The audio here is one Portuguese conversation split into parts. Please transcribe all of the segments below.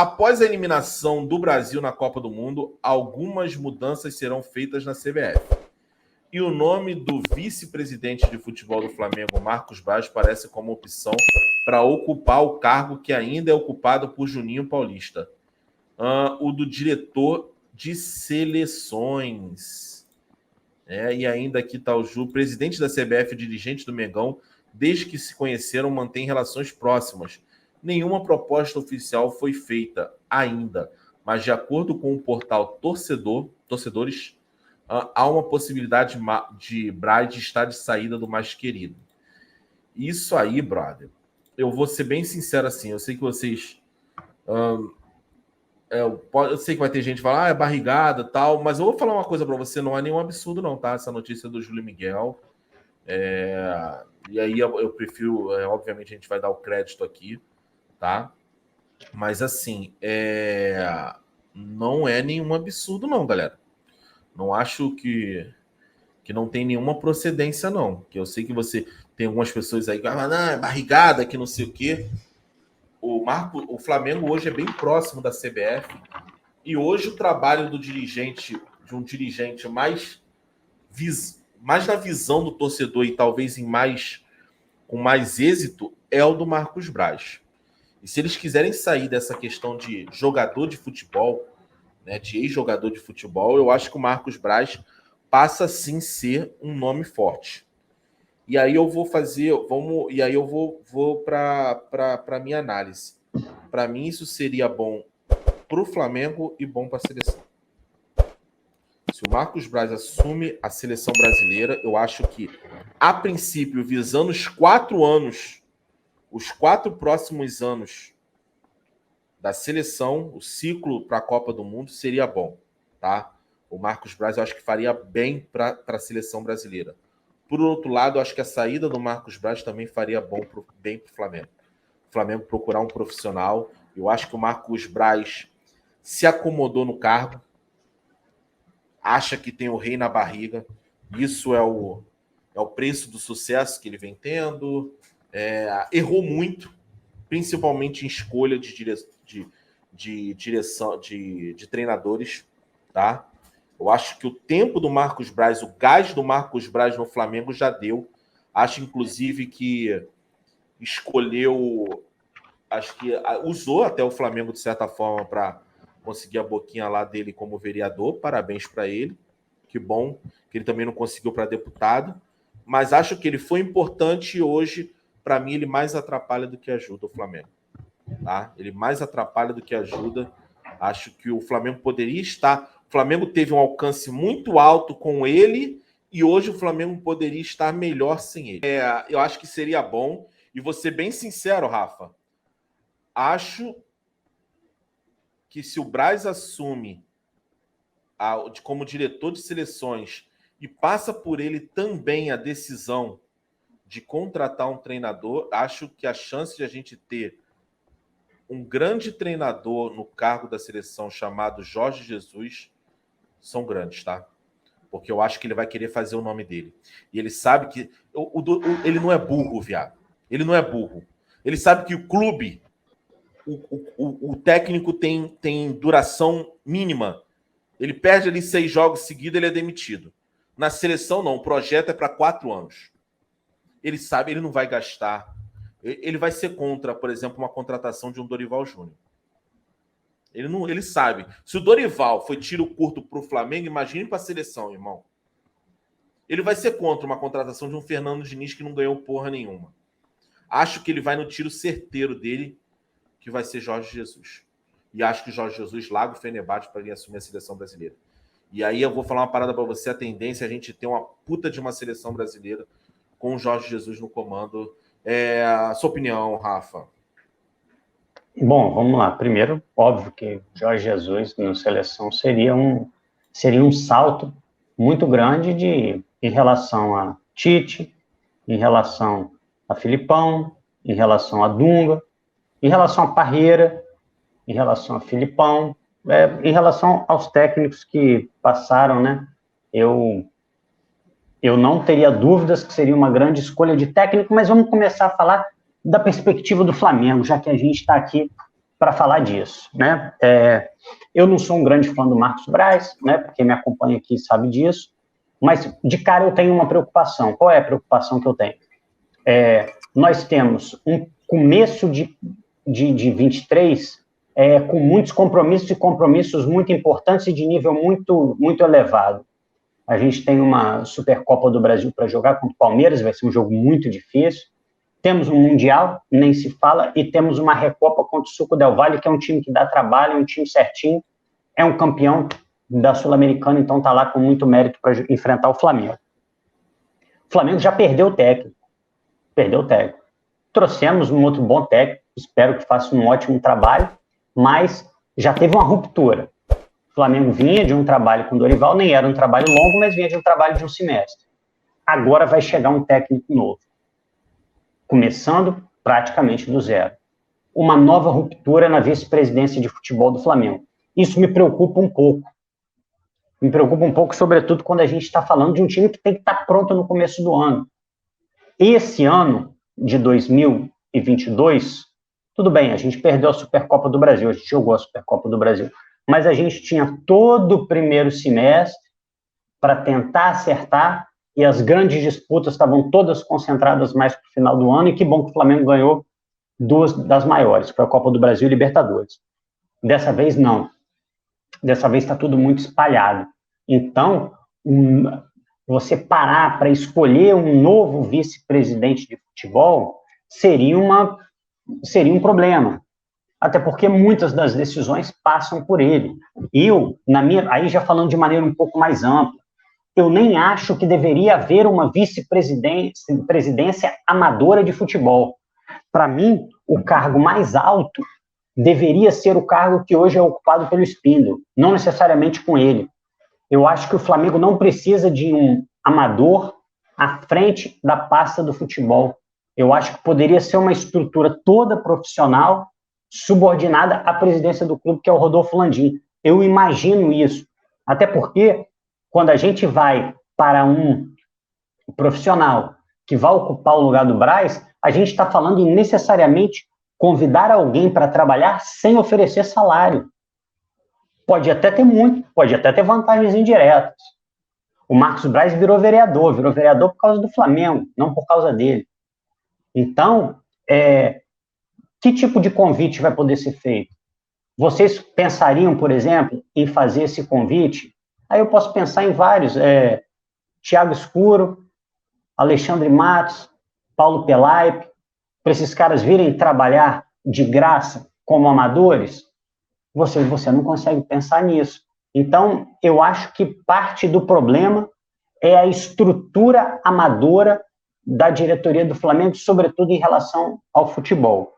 após a eliminação do Brasil na Copa do Mundo, algumas mudanças serão feitas na CBF. E o nome do vice-presidente de futebol do Flamengo, Marcos Braz, parece como opção para ocupar o cargo que ainda é ocupado por Juninho Paulista. O do diretor de seleções. E ainda aqui está o Ju, presidente da CBF, dirigente do Mengão, desde que se conheceram, mantém relações próximas. Nenhuma proposta oficial foi feita ainda, mas de acordo com o portal Torcedores, há uma possibilidade de Braz estar de saída do mais querido. Isso aí, brother, eu vou ser bem sincero assim, eu sei que vocês... eu sei que vai ter gente que fala, é barrigada e tal, mas eu vou falar uma coisa para você, não é nenhum absurdo não, tá? Essa notícia do Júlio Miguel. E aí eu prefiro, obviamente a gente vai dar o crédito aqui, tá? Mas assim, não é nenhum absurdo não, galera. Não acho que não tem nenhuma procedência não. Que eu sei que você tem algumas pessoas aí que falam, não, é barrigada, que não sei o quê. O Flamengo hoje é bem próximo da CBF e hoje o trabalho do dirigente, de um dirigente mais na visão do torcedor e talvez com mais êxito, é o do Marcos Braz. E se eles quiserem sair dessa questão de jogador de futebol, né, de ex-jogador de futebol, eu acho que o Marcos Braz passa sim ser um nome forte. E aí eu vou vou para a minha análise. Para mim, isso seria bom para o Flamengo e bom para a seleção. Se o Marcos Braz assume a seleção brasileira, eu acho que, a princípio, visando os 4 próximos anos da seleção, o ciclo para a Copa do Mundo seria bom, tá? O Marcos Braz eu acho que faria bem para a seleção brasileira. Por outro lado, eu acho que a saída do Marcos Braz também faria bem para o Flamengo. O Flamengo procurar um profissional. Eu acho que o Marcos Braz se acomodou no cargo, acha que tem o rei na barriga. Isso é o preço do sucesso que ele vem tendo. Errou muito, principalmente em escolha de direção de treinadores, tá? Eu acho que o tempo do Marcos Braz, o gás do Marcos Braz no Flamengo já deu. Acho, inclusive, que usou até o Flamengo, de certa forma, para conseguir a boquinha lá dele como vereador. Parabéns para ele. Que bom que ele também não conseguiu para deputado. Mas acho que ele foi importante e hoje, para mim, ele mais atrapalha do que ajuda o Flamengo. Tá? Ele mais atrapalha do que ajuda. Acho que o Flamengo poderia estar... O Flamengo teve um alcance muito alto com ele e hoje o Flamengo poderia estar melhor sem ele. Eu acho que seria bom. E vou ser bem sincero, Rafa. Acho que se o Braz assume como diretor de seleções e passa por ele também a decisão de contratar um treinador, acho que a chance de a gente ter um grande treinador no cargo da seleção chamado Jorge Jesus são grandes, tá? Porque eu acho que ele vai querer fazer o nome dele. E ele sabe que... ele não é burro, viado. Ele não é burro. Ele sabe que o clube, o técnico tem duração mínima. Ele perde ali 6 jogos seguidos, ele é demitido. Na seleção, não. O projeto é para 4 anos. Ele sabe, ele não vai gastar. Ele vai ser contra, por exemplo, uma contratação de um Dorival Júnior. Ele sabe. Se o Dorival foi tiro curto para o Flamengo, imagine para a seleção, irmão. Ele vai ser contra uma contratação de um Fernando Diniz que não ganhou porra nenhuma. Acho que ele vai no tiro certeiro dele, que vai ser Jorge Jesus. E acho que Jorge Jesus larga o Fenerbahçe para ele assumir a seleção brasileira. E aí eu vou falar uma parada para você. A tendência é a gente ter uma puta de uma seleção brasileira com o Jorge Jesus no comando. A sua opinião, Rafa? Bom, vamos lá. Primeiro, óbvio que Jorge Jesus na seleção seria um salto muito grande em relação a Tite, em relação a Filipão, em relação a Dunga, em relação a Parreira, em relação a Filipão, em relação aos técnicos que passaram, né? Eu não teria dúvidas que seria uma grande escolha de técnico, mas vamos começar a falar da perspectiva do Flamengo, já que a gente está aqui para falar disso, né? Eu não sou um grande fã do Marcos Braz, né? Porque me acompanha aqui sabe disso, mas de cara eu tenho uma preocupação. Qual é a preocupação que eu tenho? Nós temos um começo de 23 com muitos compromissos e compromissos muito importantes e de nível muito, muito elevado. A gente tem uma Supercopa do Brasil para jogar contra o Palmeiras, vai ser um jogo muito difícil. Temos um Mundial, nem se fala, e temos uma Recopa contra o Suco Del Valle, que é um time que dá trabalho, é um time certinho, é um campeão da Sul-Americana, então está lá com muito mérito para enfrentar o Flamengo. O Flamengo já perdeu o técnico. Trouxemos um outro bom técnico, espero que faça um ótimo trabalho, mas já teve uma ruptura. O Flamengo vinha de um trabalho com o Dorival, nem era um trabalho longo, mas vinha de um trabalho de um semestre. Agora vai chegar um técnico novo, começando praticamente do zero. Uma nova ruptura na vice-presidência de futebol do Flamengo. Isso me preocupa um pouco. Me preocupa um pouco, sobretudo, quando a gente está falando de um time que tem que estar pronto no começo do ano. Esse ano de 2022, tudo bem, a gente perdeu a Supercopa do Brasil, a gente jogou a Supercopa do Brasil, mas a gente tinha todo o primeiro semestre para tentar acertar e as grandes disputas estavam todas concentradas mais para o final do ano, e que bom que o Flamengo ganhou duas das maiores, para a Copa do Brasil e Libertadores. Dessa vez, não. Dessa vez está tudo muito espalhado. Então, você parar para escolher um novo vice-presidente de futebol seria um problema. Até porque muitas das decisões passam por ele. Aí já falando de maneira um pouco mais ampla, eu nem acho que deveria haver uma vice-presidência amadora de futebol. Para mim, o cargo mais alto deveria ser o cargo que hoje é ocupado pelo Spindle, não necessariamente com ele. Eu acho que o Flamengo não precisa de um amador à frente da pasta do futebol. Eu acho que poderia ser uma estrutura toda profissional, subordinada à presidência do clube, que é o Rodolfo Landim. Eu imagino isso. Até porque, quando a gente vai para um profissional que vai ocupar o lugar do Braz, a gente está falando em necessariamente convidar alguém para trabalhar sem oferecer salário. Pode até ter muito, pode até ter vantagens indiretas. O Marcos Braz virou vereador por causa do Flamengo, não por causa dele. Então, que tipo de convite vai poder ser feito? Vocês pensariam, por exemplo, em fazer esse convite? Aí eu posso pensar em vários, Thiago Escuro, Alexandre Matos, Paulo Pelaipe, para esses caras virem trabalhar de graça como amadores. Você não consegue pensar nisso. Então, eu acho que parte do problema é a estrutura amadora da diretoria do Flamengo, sobretudo em relação ao futebol.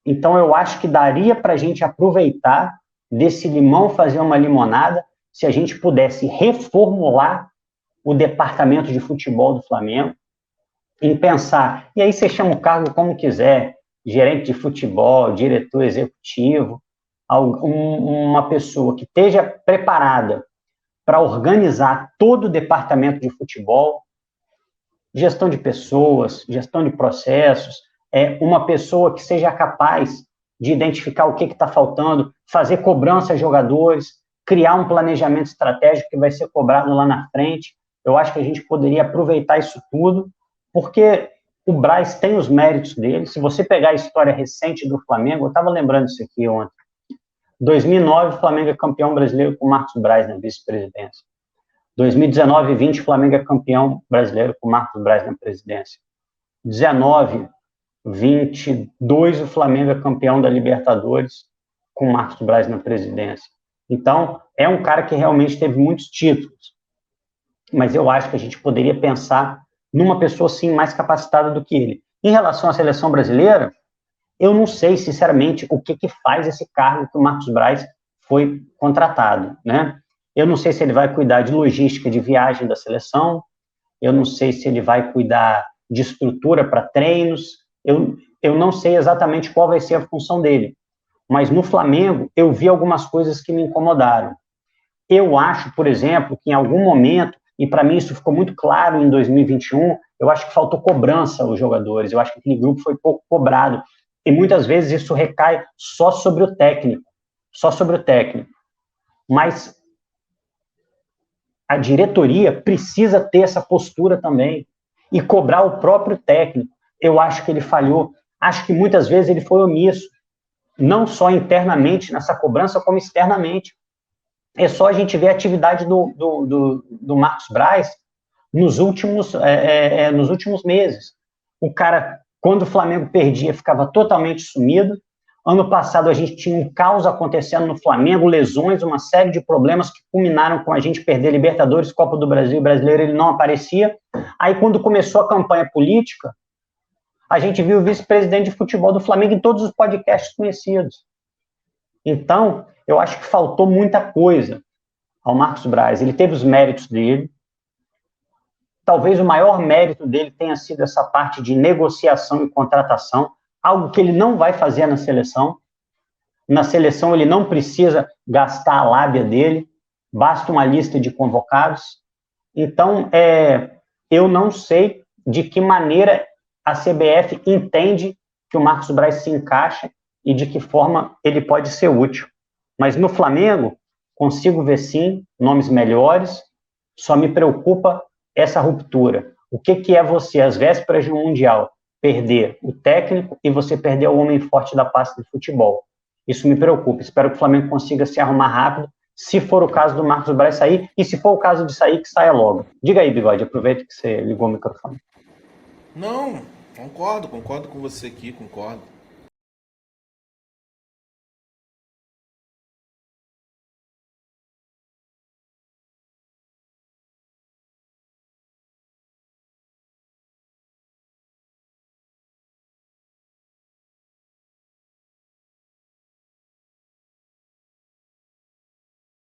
Então, eu acho que daria para a gente aproveitar desse limão, fazer uma limonada, se a gente pudesse reformular o departamento de futebol do Flamengo, em pensar, e aí você chama o cargo como quiser, gerente de futebol, diretor executivo, uma pessoa que esteja preparada para organizar todo o departamento de futebol, gestão de pessoas, gestão de processos, uma pessoa que seja capaz de identificar o que está faltando, fazer cobrança a jogadores, criar um planejamento estratégico que vai ser cobrado lá na frente. Eu acho que a gente poderia aproveitar isso tudo, porque o Braz tem os méritos dele. Se você pegar a história recente do Flamengo, eu estava lembrando isso aqui ontem, 2009, o Flamengo é campeão brasileiro com o Marcos Braz na vice-presidência. 2019 e 20, o Flamengo é campeão brasileiro com o Marcos Braz na presidência. 19, 22, o Flamengo é campeão da Libertadores com o Marcos Braz na presidência. Então, é um cara que realmente teve muitos títulos. Mas eu acho que a gente poderia pensar numa pessoa, sim, mais capacitada do que ele. Em relação à seleção brasileira, eu não sei, sinceramente, o que faz esse cargo que o Marcos Braz foi contratado, né? Eu não sei se ele vai cuidar de logística de viagem da seleção, eu não sei se ele vai cuidar de estrutura para treinos, eu não sei exatamente qual vai ser a função dele. Mas no Flamengo, eu vi algumas coisas que me incomodaram. Eu acho, por exemplo, que em algum momento, e para mim isso ficou muito claro em 2021, eu acho que faltou cobrança aos jogadores, eu acho que aquele grupo foi pouco cobrado. E muitas vezes isso recai só sobre o técnico. Só sobre o técnico. Mas a diretoria precisa ter essa postura também e cobrar o próprio técnico. Eu acho que ele falhou. Acho que muitas vezes ele foi omisso. Não só internamente nessa cobrança, como externamente. É só a gente ver a atividade do Marcos Braz nos últimos meses. O cara, quando o Flamengo perdia, ficava totalmente sumido. Ano passado a gente tinha um caos acontecendo no Flamengo, lesões, uma série de problemas que culminaram com a gente perder Libertadores, Copa do Brasil, Brasileiro, ele não aparecia. Aí quando começou a campanha política, a gente viu o vice-presidente de futebol do Flamengo em todos os podcasts conhecidos. Então, eu acho que faltou muita coisa ao Marcos Braz. Ele teve os méritos dele. Talvez o maior mérito dele tenha sido essa parte de negociação e contratação, algo que ele não vai fazer na seleção. Na seleção ele não precisa gastar a lábia dele, basta uma lista de convocados. Então, eu não sei de que maneira a CBF entende que o Marcos Braz se encaixa e de que forma ele pode ser útil. Mas no Flamengo, consigo ver sim nomes melhores, só me preocupa essa ruptura. O que é você, às vésperas de um Mundial, perder o técnico e você perder o homem forte da pasta de futebol? Isso me preocupa. Espero que o Flamengo consiga se arrumar rápido, se for o caso do Marcos Braz sair, e se for o caso de sair, que saia logo. Diga aí, Bigode, aproveita que você ligou o microfone. Não, concordo com você aqui, concordo.